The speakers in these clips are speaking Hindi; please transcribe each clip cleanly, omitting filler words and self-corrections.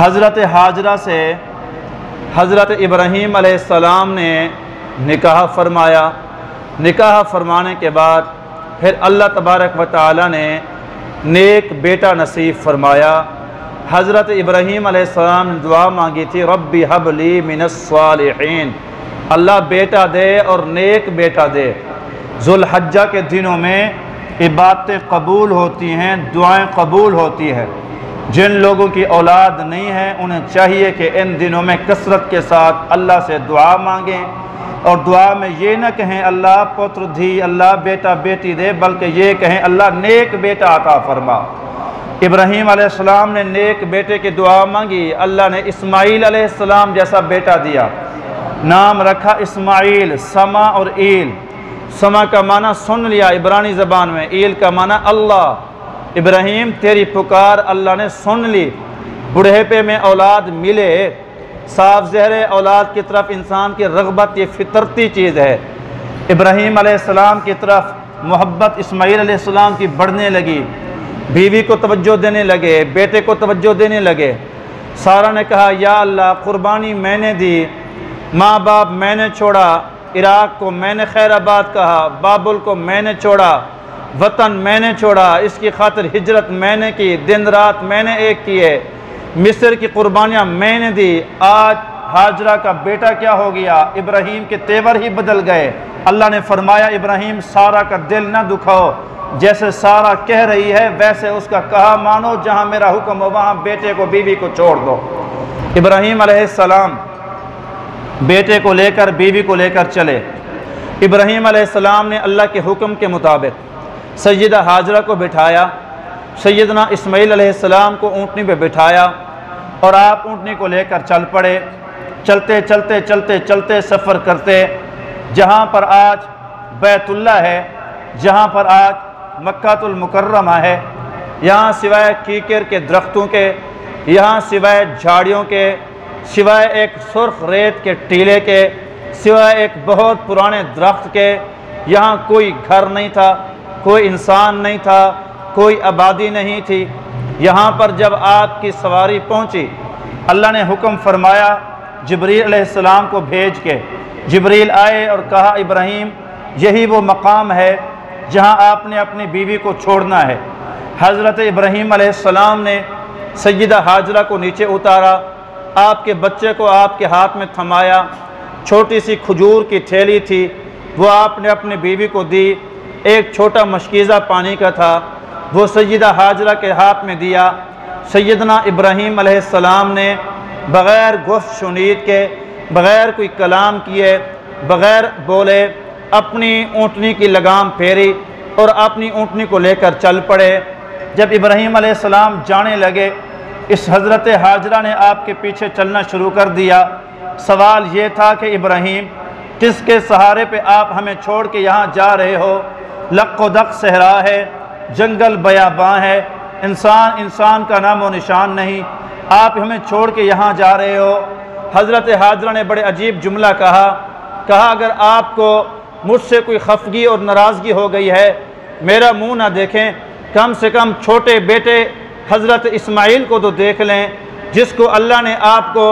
हज़रत हाजरा से हज़रत इब्राहीम अलैहिस्सलाम ने निकाह फरमाया। निकाह फरमाने के बाद फिर अल्लाह तबारक व तआला ने नेक बेटा नसीब फरमाया। हज़रत इब्राहीम अलैहिस्सलाम ने दुआ मांगी थी, रब्बी हबली मिनस्सालिहीन, अल्लाह बेटा दे और नेक बेटा दे। ज़ुल्हज्जा के दिनों में इबादतें कबूल होती हैं, दुआएं कबूल होती हैं। जिन लोगों की औलाद नहीं है उन्हें चाहिए कि इन दिनों में कसरत के साथ अल्लाह से दुआ मांगें और दुआ में ये न कहें अल्लाह पुत्र धी, अल्लाह बेटा बेटी दे, बल्कि ये कहें अल्लाह नेक बेटा अता फरमा। इब्राहीम अलैहिस्सलाम ने नेक बेटे की दुआ मांगी, अल्लाह ने इस्माईल अलैहिस्सलाम जैसा बेटा दिया। नाम रखा इस्माईल, समा और ईल। समा का माना सुन लिया इब्रानी ज़बान में, ईल का माना अल्लाह। इब्राहीम तेरी पुकार अल्लाह ने सुन ली। बुढ़ेपे में औलाद मिले, साफ ज़हरे औलाद की तरफ इंसान की रग़बत ये फितरती चीज़ है। इब्राहीम अलैहिस्सलाम की तरफ मोहब्बत इस्माईल अलैहिस्सलाम की बढ़ने लगी। बीवी को तवज्जो देने लगे, बेटे को तवज्जो देने लगे। सारा ने कहा या अल्लाह कुर्बानी मैंने दी, माँ बाप मैंने छोड़ा, इराक़ को मैंने खैराबाद कहा, बाबुल को मैंने छोड़ा, वतन मैंने छोड़ा, इसकी खातिर हिजरत मैंने की, दिन रात मैंने एक किए, मिस्र की कुर्बानियाँ मैंने दी। आज हाजरा का बेटा क्या हो गया, इब्राहीम के तेवर ही बदल गए। अल्लाह ने फरमाया इब्राहीम सारा का दिल न दुखाओ, जैसे सारा कह रही है वैसे उसका कहा मानो, जहाँ मेरा हुक्म हो वहाँ बेटे को बीवी को छोड़ दो। इब्राहीम अलैहिस्सलाम बेटे को लेकर बीवी को लेकर चले। इब्राहीम अलैहिस्सलाम ने अल्लाह के हुक्म के मुताबिक सैयदा हाजरा को बिठाया, सैयदना इस्माईल अलैहिस्सलाम को ऊँटनी पे बिठाया और आप ऊँटनी को लेकर चल पड़े। चलते चलते चलते चलते सफ़र करते, जहाँ पर आज बैतुल्लाह है, जहाँ पर आज मक्कातुल मुकर्रमा है, यहाँ सिवाय कीकर के दरख्तों के, यहाँ सिवाय झाड़ियों के, सिवाय एक सुर्ख रेत के टीले के, सिवाय एक बहुत पुराने दरख्त के, यहाँ कोई घर नहीं था, कोई इंसान नहीं था, कोई आबादी नहीं थी। यहाँ पर जब आपकी सवारी पहुँची, अल्लाह ने हुक्म फरमाया जिब्रील अलैहिस्सलाम को भेज के। जिब्रील आए और कहा इब्राहीम यही वो मकाम है जहाँ आपने अपनी बीवी को छोड़ना है। हज़रत इब्राहीम अलैहिस्सलाम ने सैयदा हाजरा को नीचे उतारा, आपके बच्चे को आपके हाथ में थमाया, छोटी सी खजूर की थैली थी वो आपने अपनी बीवी को दी। एक छोटा मशकीज़ा पानी का था वो सैयदा हाजरा के हाथ में दिया। सैयदना इब्राहीम अलैहिस्सलाम ने बग़ैर गुफ्त शुनीद के, बग़ैर कोई कलाम किए, बग़ैर बोले अपनी ऊँटनी की लगाम फेरी और अपनी ऊँटनी को लेकर चल पड़े। जब इब्राहीम अलैहिस्सलाम जाने लगे, इस हज़रत हाजरा ने आपके पीछे चलना शुरू कर दिया। सवाल ये था कि इब्राहीम किसके सहारे पे आप हमें छोड़ के यहाँ जा रहे हो? लक़्क़ो-दक़ सहरा है, जंगल बयाबां है, इंसान का नामो निशान नहीं, आप हमें छोड़ के यहाँ जा रहे हो। हज़रत हाजरा ने बड़े अजीब जुमला कहा अगर आपको मुझसे कोई खफगी और नाराज़गी हो गई है मेरा मुँह ना देखें, कम से कम छोटे बेटे हज़रत इस्माईल को तो देख लें, जिसको अल्लाह ने आपको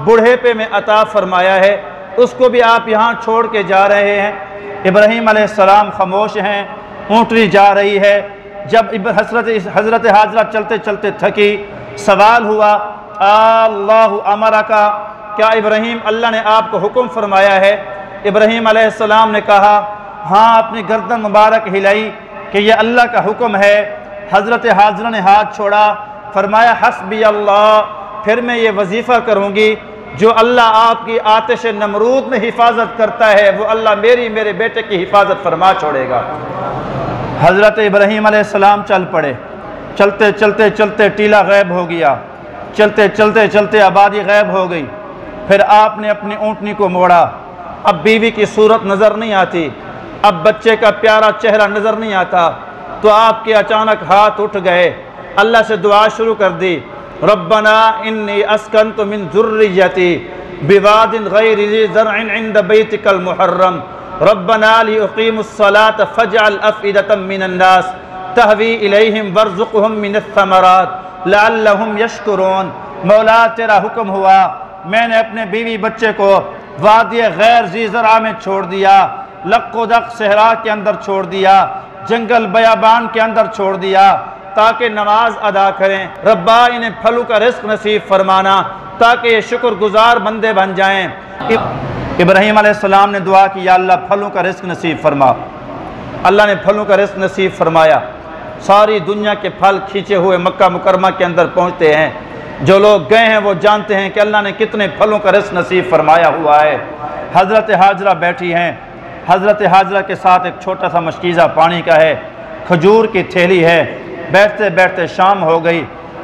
बुढ़ेपे में अता फरमाया है, उसको भी आप यहाँ छोड़ के जा रहे हैं। इब्राहीम अलैहिस्सलाम खामोश हैं, ऊँटनी जा रही है। जब हज़रत हाजरा चलते चलते थकी, सवाल हुआ अल्लाहु अमरा का, क्या इब्राहीम अल्लाह ने आपको हुक्म फरमाया है? इब्राहीम अलैहिस्सलाम ने कहा हाँ, अपनी गर्दन मुबारक हिलाई कि यह अल्लाह का हुक्म है। हज़रत हाजरा ने हाथ छोड़ा, फरमाया हस्बी अल्लाह, फिर मैं ये वजीफ़ा करूँगी जो अल्लाह आपकी आतिश नमरूद में हिफाजत करता है वो अल्लाह मेरे बेटे की हिफाजत फरमा छोड़ेगा। हज़रत इब्राहीम अलैहिस्सलाम चल पड़े। चलते चलते चलते टीला गायब हो गया, चलते चलते चलते आबादी गायब हो गई। फिर आपने अपनी ऊँटनी को मोड़ा। अब बीवी की सूरत नज़र नहीं आती, अब बच्चे का प्यारा चेहरा नज़र नहीं आता, तो आपके अचानक हाथ उठ गए, अल्लाह से दुआ शुरू कर दी। रब्बना इन्नी अस्कन्तु मिन ज़ुर्रिय्यती बिवादिन गैरि ज़ी ज़रअन इंद बैतिकल मुहर्रम रब्बना लियुक़ीमुस्सलात फ़जअल अफ़इदतम मिनन नास तहवी इलैहिम वरज़ुक़हुम मिनथ थमरात लअल्लहुम यशकुरून मौला तेरा हुक्म हुआ, मैंने अपने बीवी बच्चे को वादी गैर ज़ीज़रा में छोड़ दिया, लक्कोदक सहरा के अंदर छोड़ दिया, जंगल बयाबान के अंदर छोड़ दिया ताकि नमाज अदा करें। रब्बा इन्हें फलों का रिस्क नसीब फरमाना ताकि ये शुक्रगुजार बंदे बन जाएं। इब्राहीम अलैहिस्सलाम ने दुआ की, या अल्लाह फलों का रिस्क नसीब फरमा। अल्लाह ने फलों का रिस्क नसीब फरमाया। सारी दुनिया के फल खींचे हुए मक्का मुकरमा के अंदर पहुँचते हैं। जो लोग गए हैं वो जानते हैं कि अल्लाह ने कितने फलों का रिस्क नसीब फरमाया हुआ है। हज़रत हाजरा बैठी हैं, हज़रत हाजरा के साथ एक छोटा सा मशकीज़ा पानी का है, खजूर की थैली है। बैठते बैठते शाम हो गई,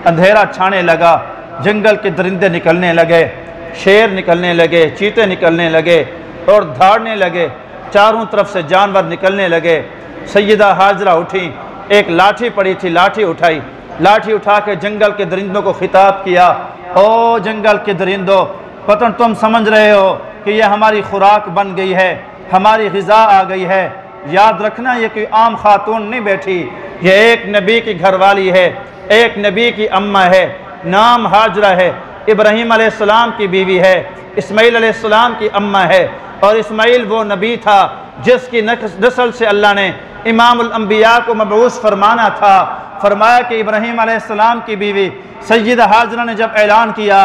अंधेरा छाने लगा, जंगल के दरिंदे निकलने लगे, शेर निकलने लगे, चीते निकलने लगे और धाड़ने लगे, चारों तरफ से जानवर निकलने लगे। सैयदा हाजरा उठी, एक लाठी पड़ी थी, लाठी उठाई, लाठी उठा के जंगल के दरिंदों को खिताब किया, ओ जंगल के दरिंदों, पता तुम समझ रहे हो कि यह हमारी खुराक बन गई है, हमारी ग़िज़ा आ गई है। याद रखना ये कोई आम खातून नहीं बैठी, ये एक नबी की घरवाली है, एक नबी की अम्मा है, नाम हाजरा है, इब्राहीम अलैहिस्सलाम की बीवी है, इस्माईल अलैहिस्सलाम की अम्मा है। और इस्माईल वो नबी था जिसकी नस्ल से अल्लाह ने इमामुल अंबिया को मबऊस फरमाना था। फरमाया कि इब्राहीम अलैहिस्सलाम की बीवी सैयदा हाजरा ने जब ऐलान किया,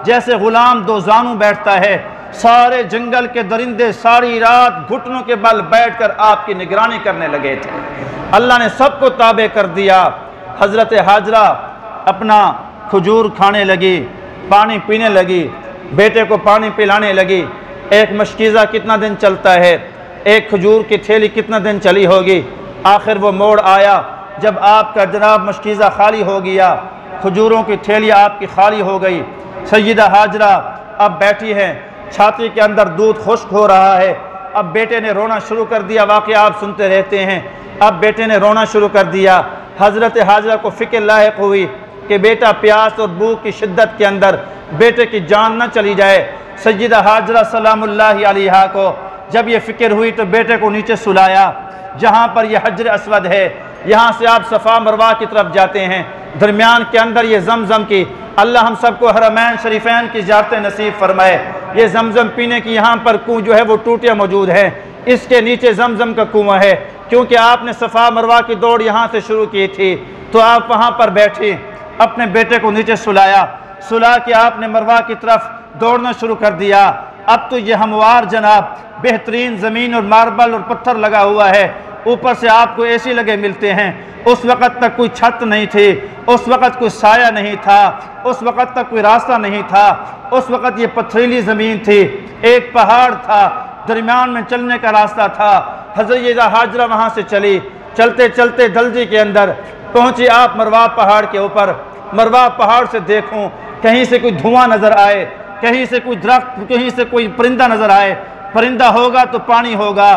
जैसे ग़ुलाम दो जानू बैठता है, सारे जंगल के दरिंदे सारी रात घुटनों के बल बैठकर आपकी निगरानी करने लगे थे। अल्लाह ने सबको ताबे कर दिया। हज़रत हाजरा अपना खजूर खाने लगी, पानी पीने लगी, बेटे को पानी पिलाने लगी। एक मशकीज़ा कितना दिन चलता है, एक खजूर की थैली कितना दिन चली होगी। आखिर वो मोड़ आया जब आपका जनाब मशकीज़ा खाली हो गया, खजूरों की थैली आपकी खाली हो गई। सैयदा हाजरा अब बैठी है, छाती के अंदर दूध खुश्क हो रहा है। अब बेटे ने रोना शुरू कर दिया, वाक़या आप सुनते रहते हैं। अब बेटे ने रोना शुरू कर दिया। हज़रत हाजरा को फ़िक्र लाहिक़ हुई कि बेटा प्यास और भूख की शिद्दत के अंदर बेटे की जान न चली जाए। सैयदा हाजरा सलामुल्लाहि अलैहा को जब ये फ़िक्र हुई तो बेटे को नीचे सुलाया, जहाँ पर यह हजर अस्वद है, यहाँ से आप सफ़ा मरवा की तरफ जाते हैं, दरमियान के अंदर ये ज़मज़म की, अल्लाह हम सबको हरमैन शरीफैन की ज़ियारत नसीब फरमाए। ये ज़मज़म पीने की यहाँ पर कुएँ जो है वो टूटियाँ मौजूद हैं, इसके नीचे ज़मज़म का कुआँ है। क्योंकि आपने सफ़ा मरवा की दौड़ यहाँ से शुरू की थी, तो आप वहाँ पर बैठी, अपने बेटे को नीचे सुलाया, सुला के आपने मरवा की तरफ दौड़ना शुरू कर दिया। अब तो ये हमवार जनाब बेहतरीन ज़मीन और मार्बल और पत्थर लगा हुआ है, ऊपर से आपको एसी लगे मिलते हैं। उस वक़्त तक कोई छत नहीं थी, उस वक़्त कोई साया नहीं था, उस वक़्त तक कोई रास्ता नहीं था, उस वक़्त ये पथरीली ज़मीन थी, एक पहाड़ था, दरमियान में चलने का रास्ता था। हज़रत हाजरा वहाँ से चली, चलते चलते दलदली के अंदर पहुँची आप मरवा पहाड़ के ऊपर। मरवा पहाड़ से देखूँ कहीं से कोई धुआं नज़र आए, कहीं से कोई दरख्त, कहीं से कोई परिंदा नज़र आए। परिंदा होगा तो पानी होगा,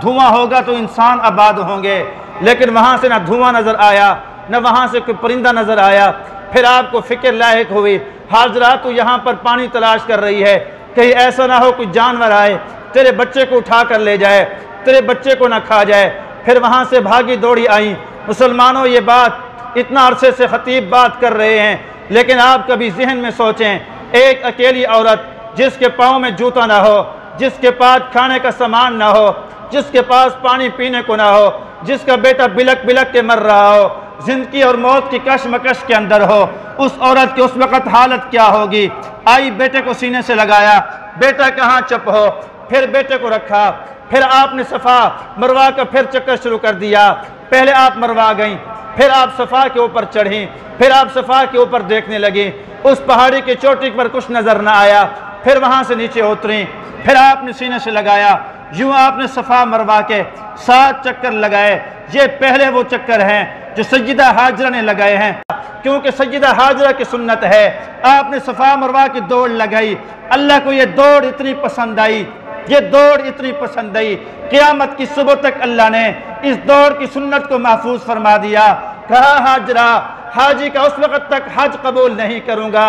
धुआं होगा तो इंसान आबाद होंगे, लेकिन वहाँ से ना धुआं नज़र आया, न वहाँ से कोई परिंदा नज़र आया। फिर आपको फ़िक्र लाहिक़ हुई, हाजरा तो यहाँ पर पानी तलाश कर रही है, कहीं ऐसा ना हो कोई जानवर आए तेरे बच्चे को उठा कर ले जाए, तेरे बच्चे को ना खा जाए। फिर वहाँ से भागी दौड़ी आई। मुसलमानों, ये बात इतना अरसे से ख़तीब बात कर रहे हैं, लेकिन आप कभी जहन में सोचें, एक अकेली औरत जिसके पाँव में जूता ना हो, जिसके पास खाने का सामान ना हो, जिसके पास पानी पीने को ना हो, जिसका बेटा बिलक बिलक के मर रहा हो, ज़िंदगी और मौत की कशमकश के अंदर हो, उस औरत की उस वक़्त हालत क्या होगी। आई, बेटे को सीने से लगाया, बेटा कहाँ चुप हो, फिर बेटे को रखा, फिर आपने सफ़ा मरवा का फिर चक्कर शुरू कर दिया। पहले आप मरवा गई, फिर आप सफ़ा के ऊपर चढ़ी, फिर आप सफ़ा के ऊपर देखने लगी, उस पहाड़ी की चोटी पर कुछ नज़र न आया। फिर वहाँ से नीचे उतरी, फिर आपने सीने से लगाया, यूँ आपने सफ़ा मरवा के 7 चक्कर लगाए। ये पहले वो चक्कर हैं जो सैयदा हाजरा ने लगाए हैं, क्योंकि सैयदा हाजरा की सुन्नत है। आपने सफ़ा मरवा की दौड़ लगाई, अल्लाह को ये दौड़ इतनी पसंद आई, ये दौड़ इतनी पसंद आई, क़यामत की सुबह तक अल्लाह ने इस दौड़ की सुन्नत को महफूज फरमा दिया। कहा, हाजरा, हाजी का उस वक़्त तक हज कबूल नहीं करूँगा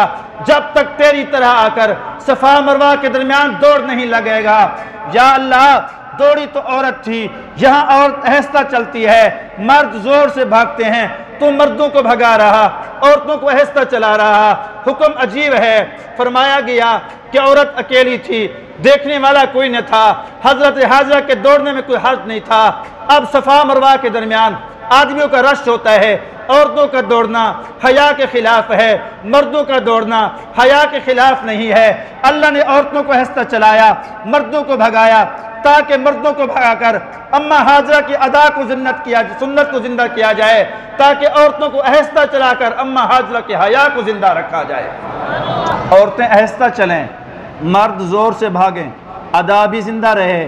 जब तक तेरी तरह आकर सफ़ा मरवा के दरमियान दौड़ नहीं लगेगा। या अल्लाह, दौड़ी तो औरत थी, यहाँ औरत आहिस्ता चलती है, मर्द ज़ोर से भागते हैं, तू मर्दों को भगा रहा, औरतों को आहिस्ता चला रहा। हुक्म अजीब है। फरमाया गया कि औरत अकेली थी, देखने वाला कोई न था। हजरत हाजरा के दौड़ने में कोई हर्ज नहीं था। अब सफा मरवा के दरमियान आदमियों का रश होता है, औरतों का दौड़ना हया के खिलाफ है, मर्दों का दौड़ना हया के खिलाफ नहीं है। अल्लाह ने औरतों को आहिस्ता चलाया, मर्दों को भगाया, ताकि मर्दों को भगाकर अम्मा हाजरा की अदा को सुन्नत को जिंदा किया जाए, ताकि औरतों को आहिस्ता चलाकर अम्मा हाजरा की हया को जिंदा रखा जाए। औरतें आहिस्ता चलें, मर्द जोर से भागें, अदा भी जिंदा रहे,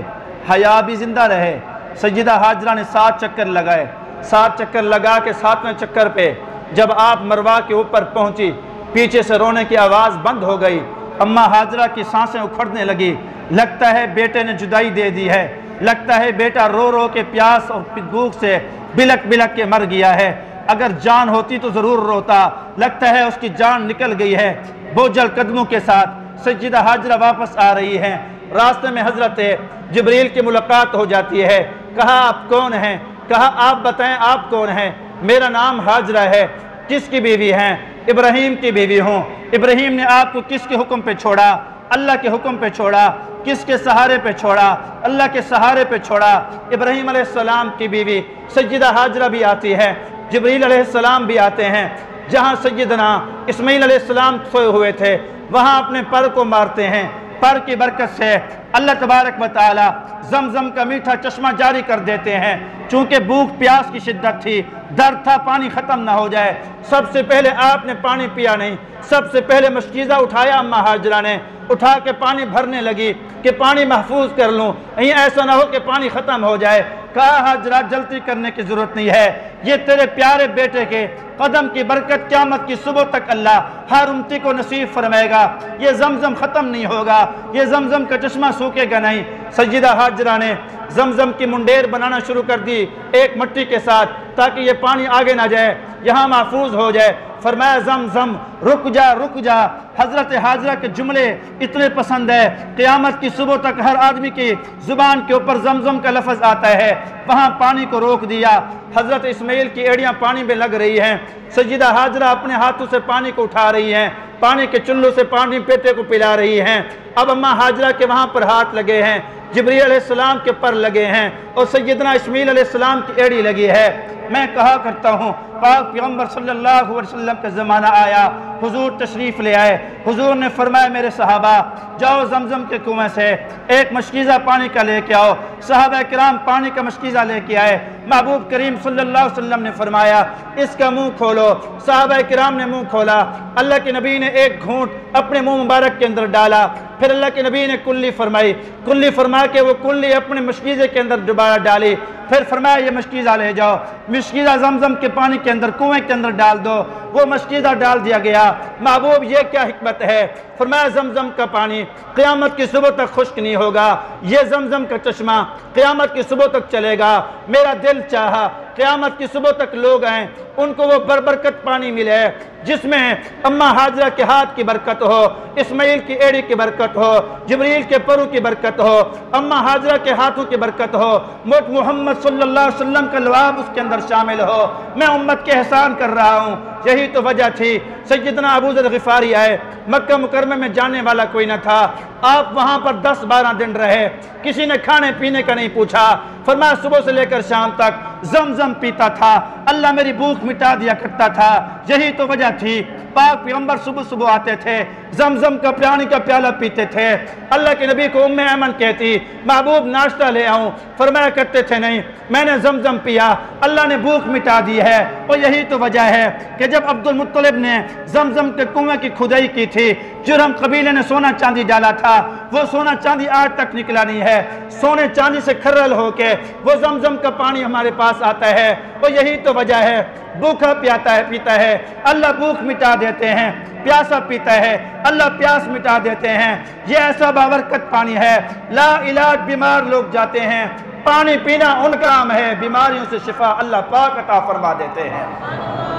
हया भी जिंदा रहे। सैयदा हाजरा ने 7 चक्कर लगाए। 7 चक्कर लगा के 7वें चक्कर पे जब आप मरवा के ऊपर पहुंची, पीछे से रोने की आवाज़ बंद हो गई। अम्मा हाजरा की सांसें उखड़ने लगी। लगता है बेटे ने जुदाई दे दी है, लगता है बेटा रो रो के प्यास और भूख से बिलक बिलक के मर गया है। अगर जान होती तो ज़रूर रोता, लगता है उसकी जान निकल गई है। बोझल कदमों के साथ सैयदा हाजरा वापस आ रही हैं। रास्ते में हजरत जिब्रील की मुलाकात हो जाती है। कहा आप कौन हैं? कहा आप बताएं आप कौन हैं? मेरा नाम हाजरा है। किसकी बीवी हैं? इब्राहीम की बीवी हूँ। इब्राहीम ने आपको किसके हुक्म पे छोड़ा? अल्लाह के हुक्म पे छोड़ा। किसके सहारे पे छोड़ा? अल्लाह के सहारे पे छोड़ा। इब्राहीम अलैहिस्सलाम की बीवी सैयदा हाजरा भी आती है, जिब्रील अलैहिस्सलाम भी आते हैं। जहाँ सैयदना इस्माईल अलैहिस्सलाम सोए हुए थे, वहाँ अपने पर को मारते हैं। पर की बरकत से अल्लाह तबारक व तआला जमजम का मीठा चश्मा जारी कर देते हैं। चूँकि भूख प्यास की शिद्दत थी, दर्द था पानी ख़त्म ना हो जाए। सबसे पहले आपने पानी पिया नहीं, सबसे पहले मशकीज़ा उठाया अम्मा हाजरा ने, उठा के पानी भरने लगी कि पानी महफूज कर लूँ, कहीं ऐसा ना हो कि पानी ख़त्म हो जाए। कहा हाजरा जल्दी करने की ज़रूरत नहीं है, ये तेरे प्यारे बेटे के कदम की बरकत क़यामत की सुबह तक अल्लाह हर उम्मती को नसीब फरमाएगा। ये जमजम ख़त्म नहीं होगा, ये जमजम का चश्मा सूखेगा नहीं। सैयदा हाजरा ने जमजम की मुंडेर बनाना शुरू कर दी एक मट्टी के साथ, ताकि ये पानी आगे ना जाए, यहाँ महफूज हो जाए। फरमाया जम जम रुक जा रुक जा। हजरत हाजरा के जुमले इतने पसंद है, क़यामत की सुबह तक हर आदमी की ज़ुबान के ऊपर जमजम का लफ्ज़ आता है। वहाँ पानी को रोक दिया। हजरत इस्माईल की एड़ियाँ पानी में लग रही हैं। सैयदा हाजरा अपने हाथों से पानी को उठा रही हैं, पानी के चुल्लू से पानी बेटे को पिला रही हैं। अब अम्मा हाजरा के वहाँ पर हाथ लगे हैं, जिब्रील अलैहिस्सलाम के पर लगे हैं और सैयदना इस्माईल अलैहिस्सलाम की एड़ी लगी है। मैं कहा करता हूँ पाक पैगम्बर सल्लल्लाहु अलैहि वसल्लम का ज़माना आया, हुजूर तशरीफ़ ले आए। हुजूर ने फरमाया मेरे सहाबा जाओ जमजम के कुएं से एक मशकीज़ा पानी का लेके आओ। सहाबा किराम पानी का मशकीज़ा लेके आए। महबूब करीम सल्लल्लाहु अलैहि वसल्लम ने फरमाया इसका मुँह खोलो। सहाबा किराम ने मुँह खोला। अल्लाह के नबी ने एक घूंट अपने मुँह मुबारक के अंदर डाला। फिर अल्लाह के नबी ने कुल्ली फरमाई, कुल्ली फरमा के वो कुल्ली अपने मशकीज़े के अंदर दोबारा डाली। फिर फरमाया ये मशकीज़ा ले जाओ, मशकीज़ा जमजम के पानी के अंदर कुएं के अंदर डाल दो। वो मशकीज़ा डाल दिया गया। महबूब ये क्या हिकमत है? फरमाया जमजम का पानी क़यामत की सुबह तक खुश्क नहीं होगा, ये जमजम का चश्मा क़यामत की सुबह तक चलेगा। मेरा दिल चाहा क़यामत की सुबह तक लोग आएँ, उनको वो बरबरकत पानी मिले जिसमें अम्मा हाजरा के हाथ की बरकत हो, इस्माईल की एड़ी की बरकत हो, जिब्रील के परू की बरकत हो, अम्मा हाजरा के हाथों की बरकत हो, मोहम्मद सल्लल्लाहु अलैहि वसल्लम का लवाब उसके अंदर शामिल हो। मैं उम्मत के एहसान कर रहा हूँ। यही तो वजह थी सैयदना अबू ज़र ग़िफ़ारी आए, मक्का मुकर्रमा में जाने वाला कोई न था। आप वहाँ पर 10-12 दिन रहे, किसी ने खाने पीने का नहीं पूछा। फरमाया सुबह से लेकर शाम तक जमजम पीता था, अल्लाह मेरी भूख मिटा दिया करता था। यही तो वजह थी पाक पैगम्बर सुबह सुबह आते थे, जमजम का पानी का प्याला पीते थे। अल्लाह के नबी को उम्मे ऐमन कहती महबूब नाश्ता ले आऊँ, फरमाया करते थे नहीं मैंने जमजम पिया, अल्लाह ने भूख मिटा दी है। और यही तो वजह है कि जब अब्दुल मुत्तलिब ने जमजम के कुएं की खुदाई की थी, जुरहम कबीले ने सोना चांदी डाला था, वो सोना चांदी आज तक निकला नहीं है। सोने चांदी से खर्रल होके वो जमजम का पानी हमारे पास आता है। और यही तो वजह है भूखा पीता है, अल्लाह भूख मिटा देते हैं, प्यासा पीता है, अल्लाह प्यास मिटा देते हैं। ये ऐसा बाबरकत पानी है, ला इलाज बीमार लोग जाते हैं, पानी पीना उनका काम है, बीमारियों से शिफा अल्लाह पाक अता फरमा देते हैं।